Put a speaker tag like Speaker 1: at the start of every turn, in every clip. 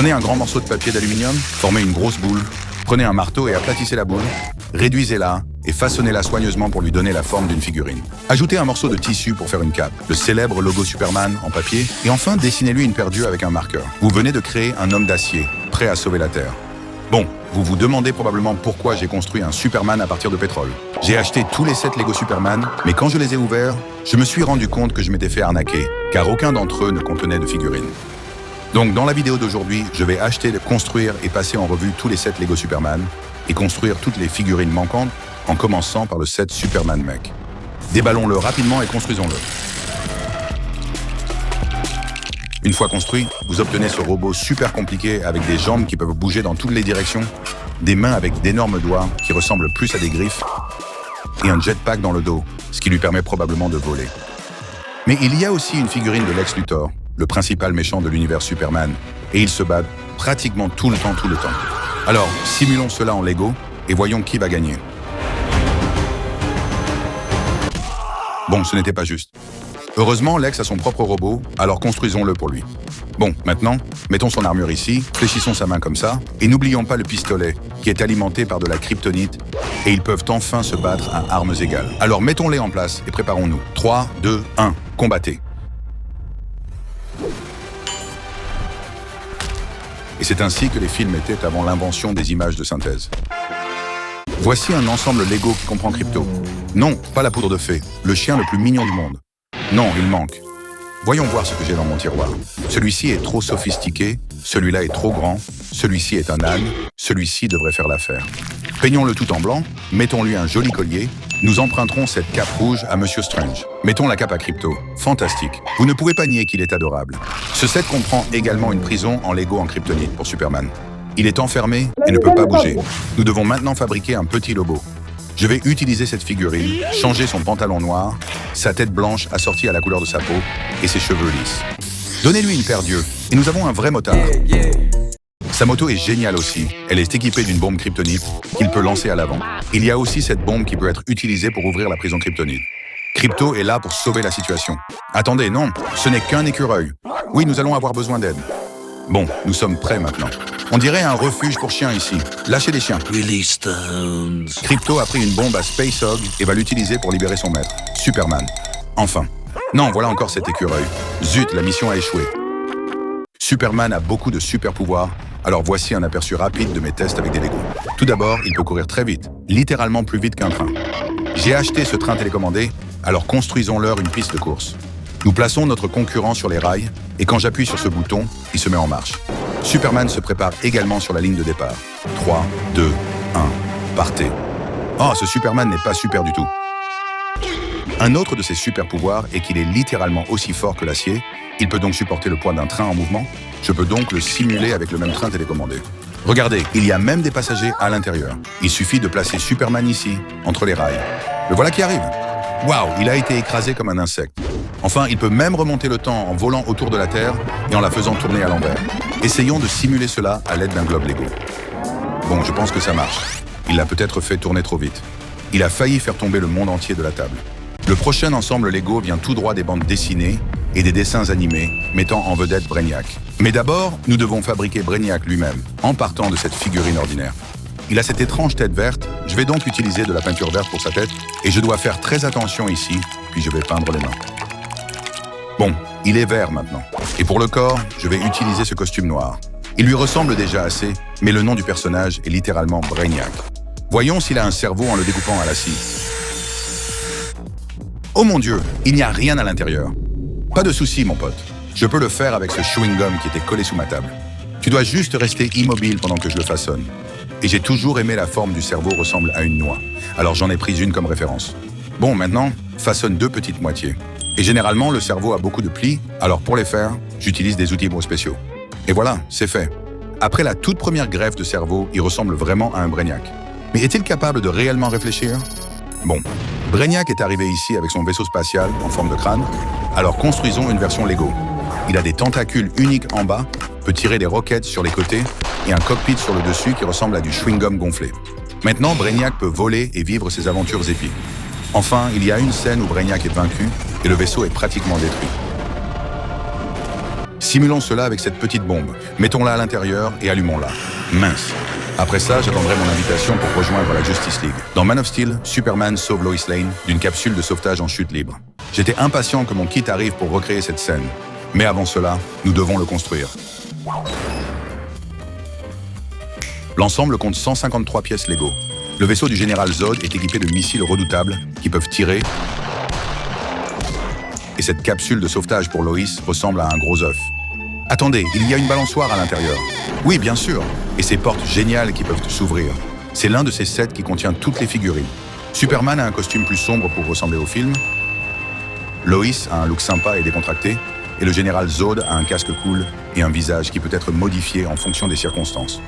Speaker 1: Prenez un grand morceau de papier d'aluminium, formez une grosse boule, prenez un marteau et aplatissez la boule, réduisez-la et façonnez-la soigneusement pour lui donner la forme d'une figurine. Ajoutez un morceau de tissu pour faire une cape, le célèbre logo Superman en papier, et enfin dessinez-lui une paire d'yeux avec un marqueur. Vous venez de créer un homme d'acier, prêt à sauver la Terre. Bon, vous vous demandez probablement pourquoi j'ai construit un Superman à partir de pétrole. J'ai acheté tous les 7 Lego Superman, mais quand je les ai ouverts, je me suis rendu compte que je m'étais fait arnaquer, car aucun d'entre eux ne contenait de figurines. Donc dans la vidéo d'aujourd'hui, je vais acheter, construire et passer en revue tous les 7 Lego Superman et construire toutes les figurines manquantes en commençant par le set Superman Mech. Déballons-le rapidement et construisons-le. Une fois construit, vous obtenez ce robot super compliqué avec des jambes qui peuvent bouger dans toutes les directions, des mains avec d'énormes doigts qui ressemblent plus à des griffes et un jetpack dans le dos, ce qui lui permet probablement de voler. Mais il y a aussi une figurine de Lex Luthor, le principal méchant de l'univers Superman, et ils se battent pratiquement tout le temps. Alors, simulons cela en Lego et voyons qui va gagner. Bon, ce n'était pas juste. Heureusement, Lex a son propre robot, alors construisons-le pour lui. Bon, maintenant, mettons son armure ici, fléchissons sa main comme ça, et n'oublions pas le pistolet, qui est alimenté par de la kryptonite, et ils peuvent enfin se battre à armes égales. Alors mettons-les en place et préparons-nous. 3, 2, 1, combattez. Et c'est ainsi que les films étaient avant l'invention des images de synthèse. Voici un ensemble Lego qui comprend Krypto. Non, pas la poudre de fée, le chien le plus mignon du monde. Non, il manque. Voyons voir ce que j'ai dans mon tiroir. Celui-ci est trop sophistiqué, celui-là est trop grand, celui-ci est un âne, celui-ci devrait faire l'affaire. Peignons-le tout en blanc, mettons-lui un joli collier, nous emprunterons cette cape rouge à Monsieur Strange. Mettons la cape à Krypto. Fantastique. Vous ne pouvez pas nier qu'il est adorable. Ce set comprend également une prison en Lego en kryptonite pour Superman. Il est enfermé et ne peut pas bouger. Nous devons maintenant fabriquer un petit lobo. Je vais utiliser cette figurine, changer son pantalon noir, sa tête blanche assortie à la couleur de sa peau et ses cheveux lisses. Donnez-lui une paire d'yeux et nous avons un vrai motard. Sa moto est géniale aussi. Elle est équipée d'une bombe kryptonite qu'il peut lancer à l'avant. Il y a aussi cette bombe qui peut être utilisée pour ouvrir la prison kryptonite. Krypto est là pour sauver la situation. Attendez, non, ce n'est qu'un écureuil. Oui, nous allons avoir besoin d'aide. Bon, nous sommes prêts maintenant. On dirait un refuge pour chiens ici. Lâchez les chiens. Krypto a pris une bombe à Space Hog et va l'utiliser pour libérer son maître, Superman. Enfin. Non, voilà encore cet écureuil. Zut, la mission a échoué. Superman a beaucoup de super pouvoirs, alors voici un aperçu rapide de mes tests avec des Lego. Tout d'abord, il peut courir très vite, littéralement plus vite qu'un train. J'ai acheté ce train télécommandé, alors construisons-leur une piste de course. Nous plaçons notre concurrent sur les rails, et quand j'appuie sur ce bouton, il se met en marche. Superman se prépare également sur la ligne de départ. 3, 2, 1, partez. Oh, ce Superman n'est pas super du tout. Un autre de ses super pouvoirs est qu'il est littéralement aussi fort que l'acier. Il peut donc supporter le poids d'un train en mouvement. Je peux donc le simuler avec le même train télécommandé. Regardez, il y a même des passagers à l'intérieur. Il suffit de placer Superman ici, entre les rails. Le voilà qui arrive. Waouh, il a été écrasé comme un insecte. Enfin, il peut même remonter le temps en volant autour de la Terre et en la faisant tourner à l'envers. Essayons de simuler cela à l'aide d'un globe Lego. Bon, je pense que ça marche. Il l'a peut-être fait tourner trop vite. Il a failli faire tomber le monde entier de la table. Le prochain ensemble Lego vient tout droit des bandes dessinées et des dessins animés mettant en vedette Brainiac. Mais d'abord, nous devons fabriquer Brainiac lui-même, en partant de cette figurine ordinaire. Il a cette étrange tête verte, je vais donc utiliser de la peinture verte pour sa tête, et je dois faire très attention ici, puis je vais peindre les mains. Bon, il est vert maintenant. Et pour le corps, je vais utiliser ce costume noir. Il lui ressemble déjà assez, mais le nom du personnage est littéralement Brainiac. Voyons s'il a un cerveau en le découpant à la scie. Oh mon Dieu, il n'y a rien à l'intérieur. Pas de souci, mon pote. Je peux le faire avec ce chewing-gum qui était collé sous ma table. Tu dois juste rester immobile pendant que je le façonne. Et j'ai toujours aimé la forme du cerveau ressemble à une noix. Alors j'en ai pris une comme référence. Bon, maintenant, façonne 2 petites moitiés. Et généralement, le cerveau a beaucoup de plis, alors pour les faire, j'utilise des outils spéciaux. Et voilà, c'est fait. Après la toute première greffe de cerveau, il ressemble vraiment à un Brainiac. Mais est-il capable de réellement réfléchir? Bon, Brainiac est arrivé ici avec son vaisseau spatial en forme de crâne, alors construisons une version Lego. Il a des tentacules uniques en bas, peut tirer des roquettes sur les côtés et un cockpit sur le dessus qui ressemble à du chewing-gum gonflé. Maintenant, Brainiac peut voler et vivre ses aventures épiques. Enfin, il y a une scène où Brainiac est vaincu et le vaisseau est pratiquement détruit. Simulons cela avec cette petite bombe. Mettons-la à l'intérieur et allumons-la. Mince. Après ça, j'attendrai mon invitation pour rejoindre la Justice League. Dans Man of Steel, Superman sauve Lois Lane d'une capsule de sauvetage en chute libre. J'étais impatient que mon kit arrive pour recréer cette scène. Mais avant cela, nous devons le construire. L'ensemble compte 153 pièces Lego. Le vaisseau du général Zod est équipé de missiles redoutables qui peuvent tirer. Et cette capsule de sauvetage pour Lois ressemble à un gros œuf. Attendez, il y a une balançoire à l'intérieur. Oui, bien sûr. Et ces portes géniales qui peuvent s'ouvrir. C'est l'un de ces sets qui contient toutes les figurines. Superman a un costume plus sombre pour ressembler au film. Lois a un look sympa et décontracté. Et le général Zod a un casque cool et un visage qui peut être modifié en fonction des circonstances.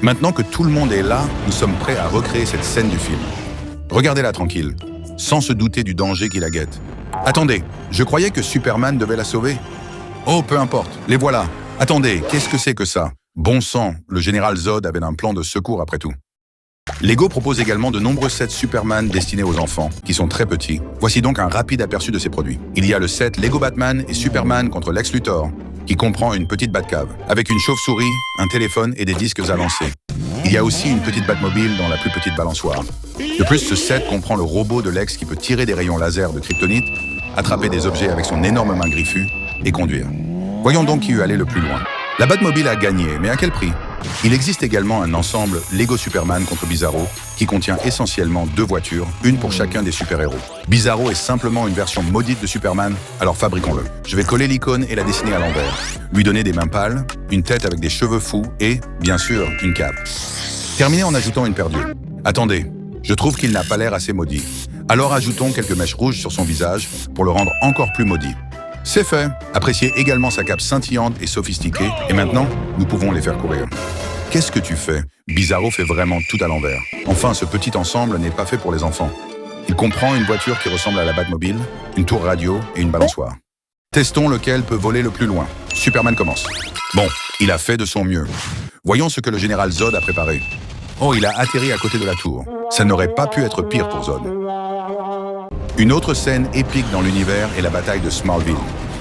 Speaker 1: Maintenant que tout le monde est là, nous sommes prêts à recréer cette scène du film. Regardez-la tranquille, sans se douter du danger qui la guette. Attendez, je croyais que Superman devait la sauver. Oh, peu importe, les voilà. Attendez, qu'est-ce que c'est que ça? Bon sang, le général Zod avait un plan de secours après tout. Lego propose également de nombreux sets Superman destinés aux enfants, qui sont très petits. Voici donc un rapide aperçu de ces produits. Il y a le set Lego Batman et Superman contre Lex Luthor, qui comprend une petite Batcave, avec une chauve-souris, un téléphone et des disques à lancer. Il y a aussi une petite Batmobile dans la plus petite balançoire. De plus, ce set comprend le robot de Lex qui peut tirer des rayons laser de kryptonite, attraper des objets avec son énorme main griffue et conduire. Voyons donc qui eut allé le plus loin. La Batmobile a gagné, mais à quel prix? Il existe également un ensemble Lego Superman contre Bizarro qui contient essentiellement 2 voitures, une pour chacun des super-héros. Bizarro est simplement une version maudite de Superman, alors fabriquons-le. Je vais coller l'icône et la dessiner à l'envers, lui donner des mains pâles, une tête avec des cheveux fous et, bien sûr, une cape. Terminer en ajoutant une paire d'yeux. Attendez, je trouve qu'il n'a pas l'air assez maudit. Alors ajoutons quelques mèches rouges sur son visage pour le rendre encore plus maudit. C'est fait. Appréciez également sa cape scintillante et sophistiquée. Et maintenant, nous pouvons les faire courir. Qu'est-ce que tu fais? Bizarro fait vraiment tout à l'envers. Enfin, ce petit ensemble n'est pas fait pour les enfants. Il comprend une voiture qui ressemble à la Batmobile, une tour radio et une balançoire. Testons lequel peut voler le plus loin. Superman commence. Bon, il a fait de son mieux. Voyons ce que le général Zod a préparé. Oh, il a atterri à côté de la tour. Ça n'aurait pas pu être pire pour Zod. Une autre scène épique dans l'univers est la bataille de Smallville.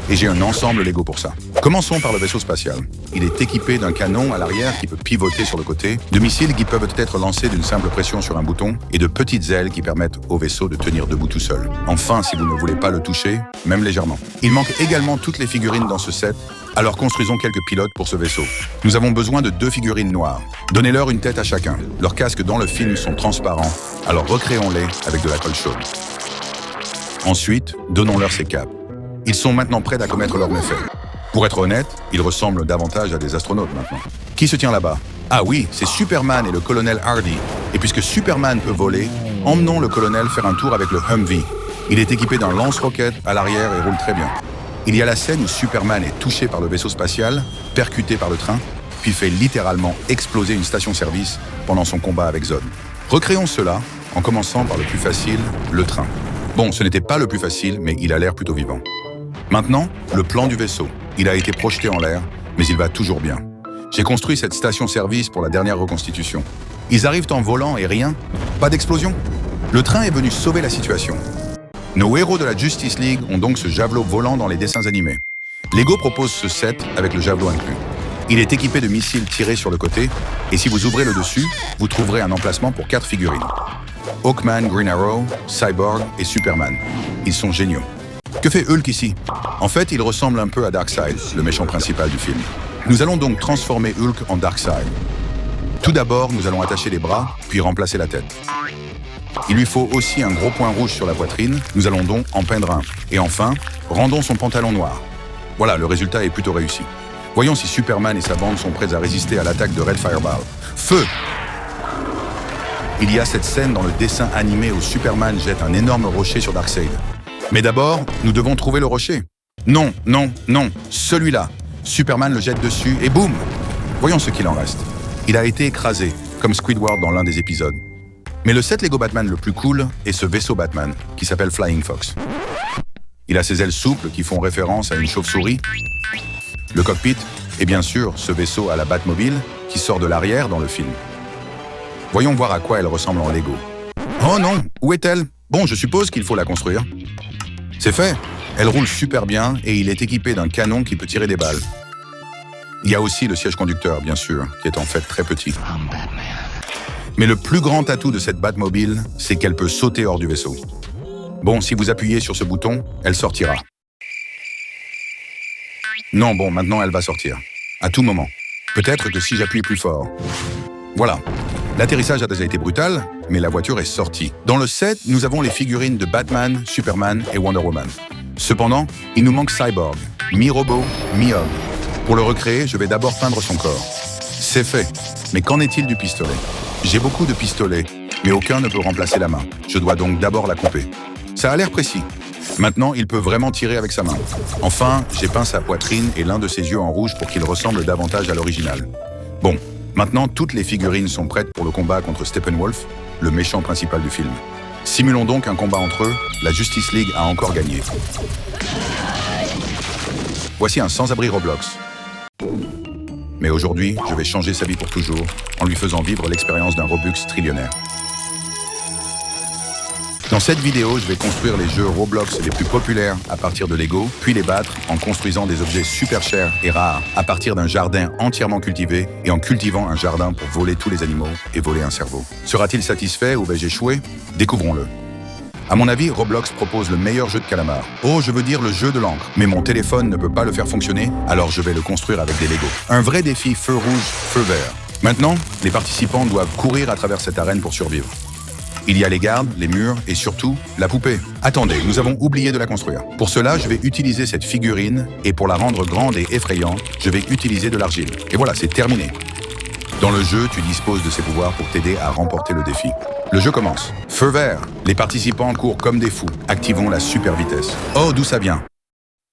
Speaker 1: Et j'ai un ensemble Lego pour ça. Commençons par le vaisseau spatial. Il est équipé d'un canon à l'arrière qui peut pivoter sur le côté, de missiles qui peuvent être lancés d'une simple pression sur un bouton, et de petites ailes qui permettent au vaisseau de tenir debout tout seul. Enfin, si vous ne voulez pas le toucher, même légèrement. Il manque également toutes les figurines dans ce set, alors construisons quelques pilotes pour ce vaisseau. Nous avons besoin de 2 figurines noires. Donnez-leur une tête à chacun. Leurs casques dans le film sont transparents, alors recréons-les avec de la colle chaude. Ensuite, donnons-leur ces capes. Ils sont maintenant prêts à commettre leurs méfaits. Pour être honnête, ils ressemblent davantage à des astronautes maintenant. Qui se tient là-bas? Ah oui, c'est Superman et le colonel Hardy. Et puisque Superman peut voler, emmenons le colonel faire un tour avec le Humvee. Il est équipé d'un lance-roquette à l'arrière et roule très bien. Il y a la scène où Superman est touché par le vaisseau spatial, percuté par le train, puis fait littéralement exploser une station-service pendant son combat avec Zod. Recréons cela en commençant par le plus facile, le train. Bon, ce n'était pas le plus facile, mais il a l'air plutôt vivant. Maintenant, le plan du vaisseau. Il a été projeté en l'air, mais il va toujours bien. J'ai construit cette station-service pour la dernière reconstitution. Ils arrivent en volant et rien? Pas d'explosion? Le train est venu sauver la situation. Nos héros de la Justice League ont donc ce javelot volant dans les dessins animés. Lego propose ce set avec le javelot inclus. Il est équipé de missiles tirés sur le côté, et si vous ouvrez le dessus, vous trouverez un emplacement pour 4 figurines. Hawkman, Green Arrow, Cyborg et Superman. Ils sont géniaux. Que fait Hulk ici? En fait, il ressemble un peu à Darkseid, le méchant principal du film. Nous allons donc transformer Hulk en Darkseid. Tout d'abord, nous allons attacher les bras, puis remplacer la tête. Il lui faut aussi un gros point rouge sur la poitrine, nous allons donc en peindre un. Et enfin, rendons son pantalon noir. Voilà, le résultat est plutôt réussi. Voyons si Superman et sa bande sont prêts à résister à l'attaque de Red Fireball. Feu! Il y a cette scène dans le dessin animé où Superman jette un énorme rocher sur Darkseid. Mais d'abord, nous devons trouver le rocher. Non, non, non, celui-là. Superman le jette dessus et boum! Voyons ce qu'il en reste. Il a été écrasé, comme Squidward dans l'un des épisodes. Mais le set Lego Batman le plus cool est ce vaisseau Batman, qui s'appelle Flying Fox. Il a ses ailes souples qui font référence à une chauve-souris, le cockpit, et bien sûr, ce vaisseau à la Batmobile qui sort de l'arrière dans le film. Voyons voir à quoi elle ressemble en Lego. Oh non, où est-elle? Bon, je suppose qu'il faut la construire. C'est fait. Elle roule super bien et il est équipé d'un canon qui peut tirer des balles. Il y a aussi le siège conducteur, bien sûr, qui est en fait très petit. Mais le plus grand atout de cette Batmobile, c'est qu'elle peut sauter hors du vaisseau. Bon, si vous appuyez sur ce bouton, elle sortira. Non, bon, maintenant elle va sortir. À tout moment. Peut-être que si j'appuie plus fort. Voilà. L'atterrissage a déjà été brutal, mais la voiture est sortie. Dans le set, nous avons les figurines de Batman, Superman et Wonder Woman. Cependant, il nous manque Cyborg, mi-robot, mi-homme. Pour le recréer, je vais d'abord peindre son corps. C'est fait. Mais qu'en est-il du pistolet? J'ai beaucoup de pistolets, mais aucun ne peut remplacer la main. Je dois donc d'abord la couper. Ça a l'air précis. Maintenant, il peut vraiment tirer avec sa main. Enfin, j'ai peint sa poitrine et l'un de ses yeux en rouge pour qu'il ressemble davantage à l'original. Bon, maintenant, toutes les figurines sont prêtes pour le combat contre Steppenwolf, le méchant principal du film. Simulons donc un combat entre eux, la Justice League a encore gagné. Voici un sans-abri Roblox. Mais aujourd'hui, je vais changer sa vie pour toujours, en lui faisant vivre l'expérience d'un Robux trillionnaire. Dans cette vidéo, je vais construire les jeux Roblox les plus populaires à partir de Lego, puis les battre en construisant des objets super chers et rares à partir d'un jardin entièrement cultivé et en cultivant un jardin pour voler tous les animaux et voler un cerveau. Sera-t-il satisfait ou vais-je échouer? Découvrons-le. À mon avis, Roblox propose le meilleur jeu de calamar. Oh, je veux dire le jeu de l'encre. Mais mon téléphone ne peut pas le faire fonctionner, alors je vais le construire avec des Lego. Un vrai défi feu rouge, feu vert. Maintenant, les participants doivent courir à travers cette arène pour survivre. Il y a les gardes, les murs et surtout, la poupée. Attendez, nous avons oublié de la construire. Pour cela, je vais utiliser cette figurine et pour la rendre grande et effrayante, je vais utiliser de l'argile. Et voilà, c'est terminé. Dans le jeu, tu disposes de ces pouvoirs pour t'aider à remporter le défi. Le jeu commence. Feu vert. Les participants courent comme des fous. Activons la super vitesse. Oh, d'où ça vient?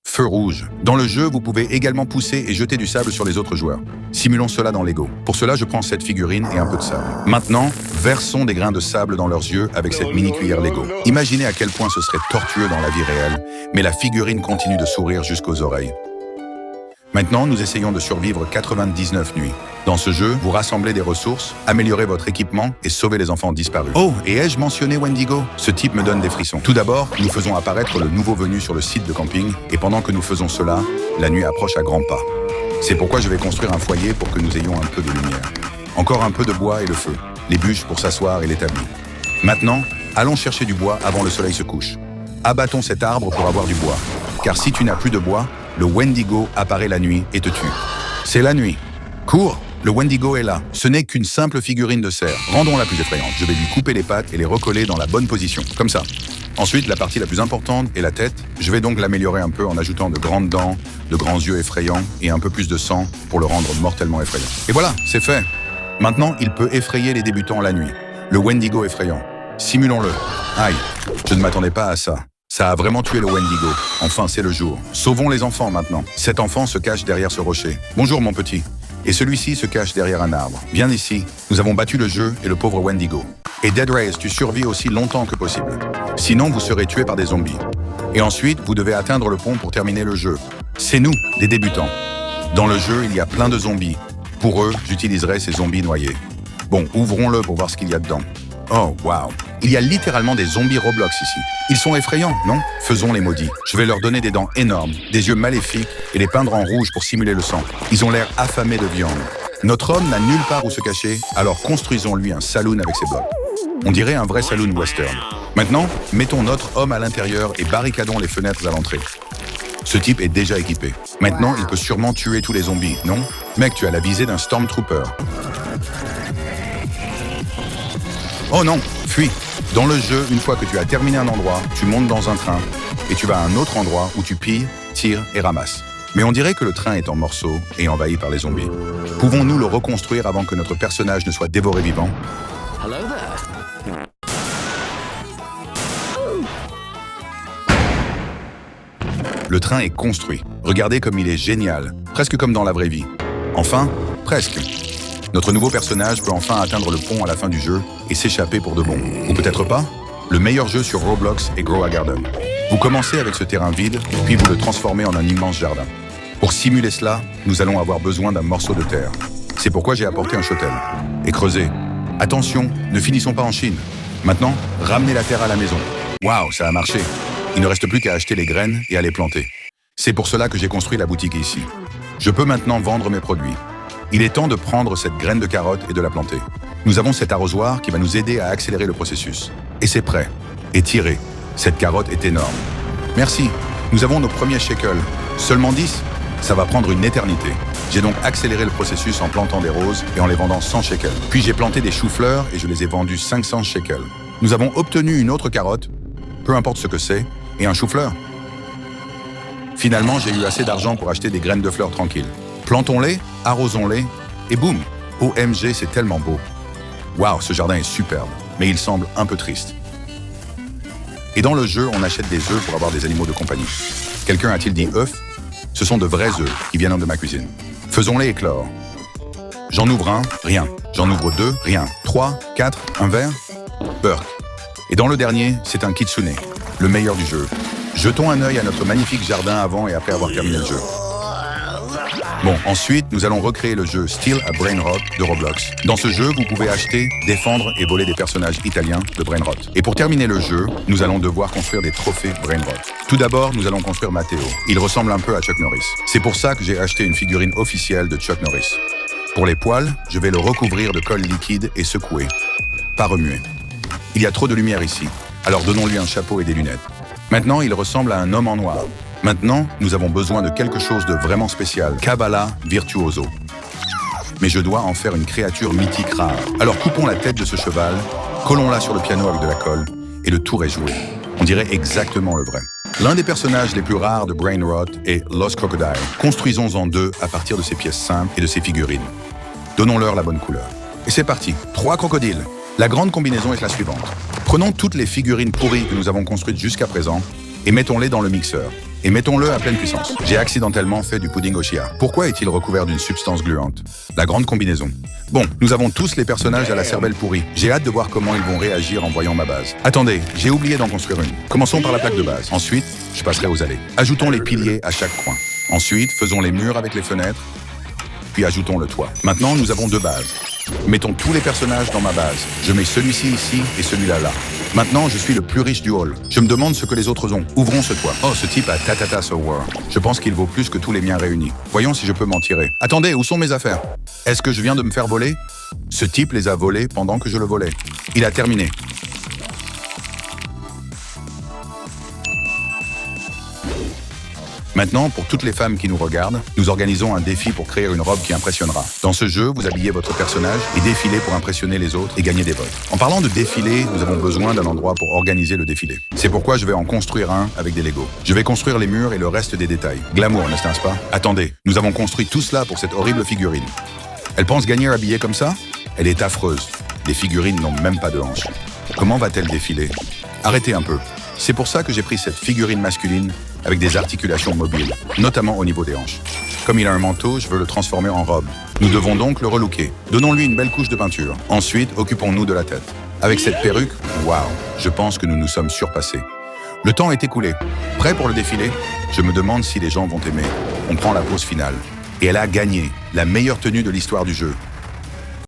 Speaker 1: Feu rouge. Dans le jeu, vous pouvez également pousser et jeter du sable sur les autres joueurs. Simulons cela dans Lego. Pour cela, je prends cette figurine et un peu de sable. Maintenant, versons des grains de sable dans leurs yeux avec cette mini-cuillère Lego. Imaginez à quel point ce serait tortueux dans la vie réelle, mais la figurine continue de sourire jusqu'aux oreilles. Maintenant, nous essayons de survivre 99 nuits. Dans ce jeu, vous rassemblez des ressources, améliorez votre équipement et sauvez les enfants disparus. Oh, et ai-je mentionné Wendigo? Ce type me donne des frissons. Tout d'abord, nous faisons apparaître le nouveau venu sur le site de camping et pendant que nous faisons cela, la nuit approche à grands pas. C'est pourquoi je vais construire un foyer pour que nous ayons un peu de lumière. Encore un peu de bois et le feu, les bûches pour s'asseoir et l'établi. Maintenant, allons chercher du bois avant le soleil se couche. Abattons cet arbre pour avoir du bois. Car si tu n'as plus de bois, le Wendigo apparaît la nuit et te tue. C'est la nuit. Cours! Le Wendigo est là. Ce n'est qu'une simple figurine de cerf. Rendons-la plus effrayante. Je vais lui couper les pattes et les recoller dans la bonne position. Comme ça. Ensuite, la partie la plus importante est la tête. Je vais donc l'améliorer un peu en ajoutant de grandes dents, de grands yeux effrayants et un peu plus de sang pour le rendre mortellement effrayant. Et voilà, c'est fait. Maintenant, il peut effrayer les débutants la nuit. Le Wendigo effrayant. Simulons-le. Aïe, je ne m'attendais pas à ça. Ça a vraiment tué le Wendigo. Enfin, c'est le jour. Sauvons les enfants maintenant. Cet enfant se cache derrière ce rocher. Bonjour mon petit. Et celui-ci se cache derrière un arbre. Viens ici. Nous avons battu le jeu et le pauvre Wendigo. Et Dead Race, tu survis aussi longtemps que possible. Sinon, vous serez tué par des zombies. Et ensuite, vous devez atteindre le pont pour terminer le jeu. C'est nous, des débutants. Dans le jeu, il y a plein de zombies. Pour eux, j'utiliserai ces zombies noyés. Bon, ouvrons-le pour voir ce qu'il y a dedans. Oh, waouh. Il y a littéralement des zombies Roblox ici. Ils sont effrayants, non? Faisons les maudits. Je vais leur donner des dents énormes, des yeux maléfiques et les peindre en rouge pour simuler le sang. Ils ont l'air affamés de viande. Notre homme n'a nulle part où se cacher, alors construisons-lui un saloon avec ses blocs. On dirait un vrai saloon western. Maintenant, mettons notre homme à l'intérieur et barricadons les fenêtres à l'entrée. Ce type est déjà équipé. Maintenant, il peut sûrement tuer tous les zombies, non? Mec, tu as la visée d'un Stormtrooper. Oh non, fuis. Dans le jeu, une fois que tu as terminé un endroit, tu montes dans un train et tu vas à un autre endroit où tu pilles, tires et ramasses. Mais on dirait que le train est en morceaux et envahi par les zombies. Pouvons-nous le reconstruire avant que notre personnage ne soit dévoré vivant?
Speaker 2: Hello there.
Speaker 1: Le train est construit. Regardez comme il est génial, presque comme dans la vraie vie. Enfin, presque. Notre nouveau personnage peut enfin atteindre le pont à la fin du jeu et s'échapper pour de bon. Ou peut-être pas. Le meilleur jeu sur Roblox est Grow a Garden. Vous commencez avec ce terrain vide, puis vous le transformez en un immense jardin. Pour simuler cela, nous allons avoir besoin d'un morceau de terre. C'est pourquoi j'ai apporté un shovel. Et creuser. Attention, ne finissons pas en Chine. Maintenant, ramenez la terre à la maison. Waouh, ça a marché. Il ne reste plus qu'à acheter les graines et à les planter. C'est pour cela que j'ai construit la boutique ici. Je peux maintenant vendre mes produits. Il est temps de prendre cette graine de carotte et de la planter. Nous avons cet arrosoir qui va nous aider à accélérer le processus. Et c'est prêt. Et tiré. Cette carotte est énorme. Merci. Nous avons nos premiers shekels. Seulement 10? Ça va prendre une éternité. J'ai donc accéléré le processus en plantant des roses et en les vendant 100 shekels. Puis j'ai planté des choux-fleurs et je les ai vendus 500 shekels. Nous avons obtenu une autre carotte, peu importe ce que c'est, et un chou-fleur. Finalement, j'ai eu assez d'argent pour acheter des graines de fleurs tranquilles. Plantons-les, arrosons-les, et boum! OMG, c'est tellement beau. Waouh, ce jardin est superbe, mais il semble un peu triste. Et dans le jeu, on achète des œufs pour avoir des animaux de compagnie. Quelqu'un a-t-il dit œufs? Ce sont de vrais œufs qui viennent de ma cuisine. Faisons-les éclore. J'en ouvre un, rien. J'en ouvre deux, rien. 3, 4, un verre, Burk. Et dans le dernier, c'est un kitsune, le meilleur du jeu. Jetons un œil à notre magnifique jardin avant et après avoir terminé le jeu. Bon, ensuite, nous allons recréer le jeu Steal a Brainrot de Roblox. Dans ce jeu, vous pouvez acheter, défendre et voler des personnages italiens de Brainrot. Et pour terminer le jeu, nous allons devoir construire des trophées Brainrot. Tout d'abord, nous allons construire Matteo. Il ressemble un peu à Chuck Norris. C'est pour ça que j'ai acheté une figurine officielle de Chuck Norris. Pour les poils, je vais le recouvrir de colle liquide et secouer. Pas remuer. Il y a trop de lumière ici, alors donnons-lui un chapeau et des lunettes. Maintenant, il ressemble à un homme en noir. Maintenant, nous avons besoin de quelque chose de vraiment spécial. Kabbalah Virtuoso. Mais je dois en faire une créature mythique rare. Alors coupons la tête de ce cheval, collons-la sur le piano avec de la colle, et le tour est joué. On dirait exactement le vrai. L'un des personnages les plus rares de Brainrot est Lost Crocodile. Construisons-en deux à partir de ces pièces simples et de ces figurines. Donnons-leur la bonne couleur. Et c'est parti, 3 crocodiles. La grande combinaison est la suivante. Prenons toutes les figurines pourries que nous avons construites jusqu'à présent et mettons-les dans le mixeur. Et mettons-le à pleine puissance. J'ai accidentellement fait du pudding au chia. Pourquoi est-il recouvert d'une substance gluante? La grande combinaison. Bon, nous avons tous les personnages à la cervelle pourrie. J'ai hâte de voir comment ils vont réagir en voyant ma base. Attendez, j'ai oublié d'en construire une. Commençons par la plaque de base. Ensuite, je passerai aux allées. Ajoutons les piliers à chaque coin. Ensuite, faisons les murs avec les fenêtres. Puis ajoutons le toit. Maintenant, nous avons 2 bases. Mettons tous les personnages dans ma base. Je mets celui-ci ici et celui-là là. Maintenant, je suis le plus riche du hall. Je me demande ce que les autres ont. Ouvrons ce toit. Oh, ce type a Tatata Sour. Je pense qu'il vaut plus que tous les miens réunis. Voyons si je peux m'en tirer. Attendez, où sont mes affaires? Est-ce que je viens de me faire voler? Ce type les a volés pendant que je le volais. Il a terminé. Maintenant, pour toutes les femmes qui nous regardent, nous organisons un défi pour créer une robe qui impressionnera. Dans ce jeu, vous habillez votre personnage et défilez pour impressionner les autres et gagner des votes. En parlant de défilé, nous avons besoin d'un endroit pour organiser le défilé. C'est pourquoi je vais en construire un avec des Legos. Je vais construire les murs et le reste des détails. Glamour, n'est-ce pas? Attendez, nous avons construit tout cela pour cette horrible figurine. Elle pense gagner habillée comme ça? Elle est affreuse. Les figurines n'ont même pas de hanches. Comment va-t-elle défiler? Arrêtez un peu. C'est pour ça que j'ai pris cette figurine masculine avec des articulations mobiles, notamment au niveau des hanches. Comme il a un manteau, je veux le transformer en robe. Nous devons donc le relooker. Donnons-lui une belle couche de peinture. Ensuite, occupons-nous de la tête. Avec cette perruque, waouh, je pense que nous nous sommes surpassés. Le temps est écoulé. Prêt pour le défilé? Je me demande si les gens vont aimer. On prend la pose finale. Et elle a gagné, la meilleure tenue de l'histoire du jeu.